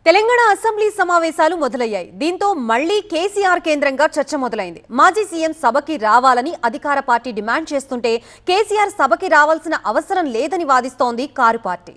Telangana assembly సమావేశాలు మొదలయ్యాయి. దీంతో మళ్లీ కేసీఆర్ కేంద్రంగా చర్చ మొదలైంది. మాజీ సీఎం సభకి రావాలని అధికార పార్టీ డిమాండ్ చేస్తుంటే కేసీఆర్ సభకి రావాల్సిన అవసరం లేదని వాదిస్తోంది కారు పార్టీ.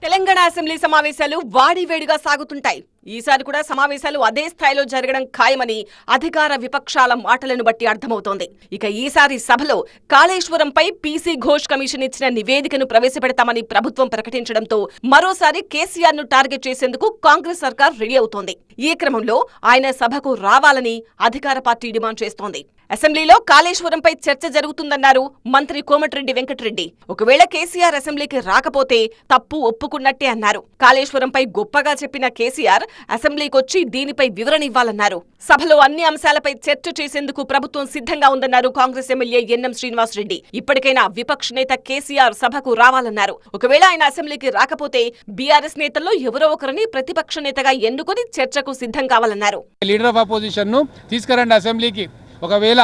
తెలంగాణ అసెంబ్లీ సమావేశాలు వాడివేడిగా సాగుతుంటాయి. ఈసారి కూడా సమావేశాలు అదే స్థాయిలో జరగడం ఖాయమని అధికార విపక్షాల మాటలను బట్టి అర్థమవుతోంది. ఇక ఈసారి సభలో కాళేశ్వరంపై పీసీ ఘోష్ కమిషన్ ఇచ్చిన నివేదికను ప్రవేశపెడతామని ప్రభుత్వం ప్రకటించడంతో మరోసారి కేసీఆర్ ను టార్గెట్ చేసేందుకు కాంగ్రెస్ సర్కార్ రెడీ అవుతోంది. ఈ క్రమంలో ఆయన సభకు రావాలని అధికార పార్టీ డిమాండ్ చేస్తోంది. అసెంబ్లీలో కాళేశ్వరంపై చర్చ జరుగుతుందన్నారు మంత్రి కోమటిరెడ్డి వెంకటరెడ్డి. ఒకవేళ కేసీఆర్ అసెంబ్లీకి రాకపోతే తప్పు ఒప్పుకున్నట్టే అన్నారు. కాళేశ్వరంపై గొప్పగా చెప్పిన కేసీఆర్ అసెంబ్లీకొచ్చి దీనిపై వివరణ ఇవ్వాలన్నారు. సభలో అన్ని అంశాలపై చర్చ చేసేందుకు ప్రభుత్వం సిద్ధంగా ఉందన్నారు కాంగ్రెస్ ఎమ్మెల్యే ఎన్ఎం శ్రీనివాసరెడ్డి. ఇప్పటికైనా విపక్ష నేత కేసీఆర్ సభకు రావాలన్నారు. ఒకవేళ ఆయన అసెంబ్లీకి రాకపోతే బీఆర్ఎస్ నేతల్లో ఎవరో ఒకరిని ప్రతిపక్ష నేతగా ఎన్నుకొని చర్చకు సిద్ధం కావాలన్నారు. లీడర్ ఆఫ్ అపోజిషన్ ను తీసుకురండి అసెంబ్లీకి. ఒకవేళ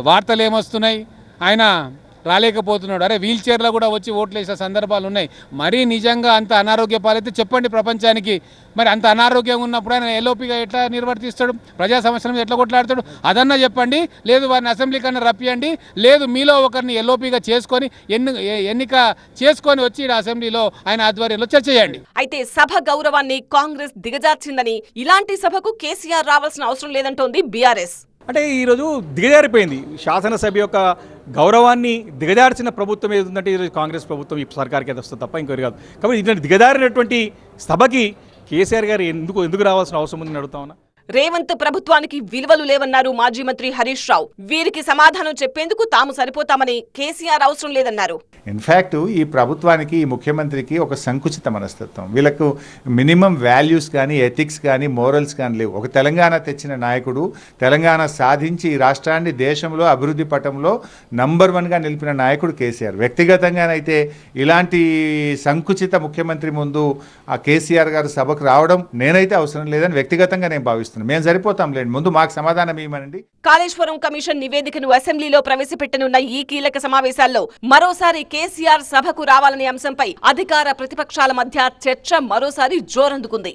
వార్తలు ఏమొస్తున్నాయి, ఆయన రాలేకపోతున్నాడు, అరే వీల్ చైర్లో కూడా వచ్చి ఓట్లు వేసే సందర్భాలు ఉన్నాయి. మరీ నిజంగా అంత అనారోగ్య పాలైతే చెప్పండి ప్రపంచానికి. మరి అంత అనారోగ్యంగా ఉన్నప్పుడు ఆయన ఎల్ఓపిగా ఎట్లా నిర్వర్తిస్తాడు, ప్రజా సమస్యలను ఎట్లా కొట్లాడతాడు, అదన్నా చెప్పండి. లేదు వారిని అసెంబ్లీ కన్నా రప్పియండి, లేదు మీలో ఒకరిని ఎల్ఓపిగా చేసుకొని ఎన్నిక చేసుకొని వచ్చి అసెంబ్లీలో ఆయన ఆధ్వర్యంలో చర్చ చేయండి. అయితే సభ గౌరవాన్ని కాంగ్రెస్ దిగజార్చిందని, ఇలాంటి సభకు కేసీఆర్ రావాల్సిన అవసరం లేదంటోంది బీఆర్ఎస్. అంటే ఈరోజు దిగజారిపోయింది. శాసనసభ యొక్క గౌరవాన్ని దిగజార్చిన ప్రభుత్వం ఏదంటే ఈరోజు కాంగ్రెస్ ప్రభుత్వం ఈ సర్కార్కి వస్తుంది తప్ప ఇంకోటి కాదు. కాబట్టి ఇటువంటి దిగజారినటువంటి సభకి కేసీఆర్ గారు ఎందుకు రావాల్సిన అవసరం ఉందని అడుగుతా ఉన్నా. రేవంత్ ప్రభుత్వానికి విలువలు లేవన్నారు మాజీ మంత్రి హరీష్ రావు. వీరికి సమాధానం చెప్పేందుకు తాము సరిపోతామని, కేసీఆర్ అవసరం లేదన్నారు. ఇన్ఫ్యాక్ట్ ఈ ప్రభుత్వానికి, ఈ ముఖ్యమంత్రికి ఒక సంకుచిత మనస్తత్వం. వీళ్ళకు మినిమం వాల్యూస్ కానీ, ఎథిక్స్ కానీ, మోరల్స్ కానీ లేవు. ఒక తెలంగాణ తెచ్చిన నాయకుడు, తెలంగాణ సాధించి ఈ రాష్ట్రాన్ని దేశంలో అభివృద్ధి పటంలో నంబర్ 1గా నిలిపిన నాయకుడు కేసీఆర్. వ్యక్తిగతంగానైతే ఇలాంటి సంకుచిత ముఖ్యమంత్రి ముందు ఆ కేసీఆర్ గారు సభకు రావడం నేనైతే అవసరం లేదని వ్యక్తిగతంగా నేను భావిస్తున్నాను. మేము సరిపోతాం లేండి, ముందు మాకు సమాధానం ఇవ్వమనండి. కాళేశ్వరం కమిషన్ నివేదికను అసెంబ్లీలో ప్రవేశపెట్టనున్న ఈ కీలక సమావేశాల్లో మరోసారి కేసీఆర్ సభకు రావాలనే అంశంపై అధికార ప్రతిపక్షాల మధ్య చర్చ మరోసారి జోరందుకుంది.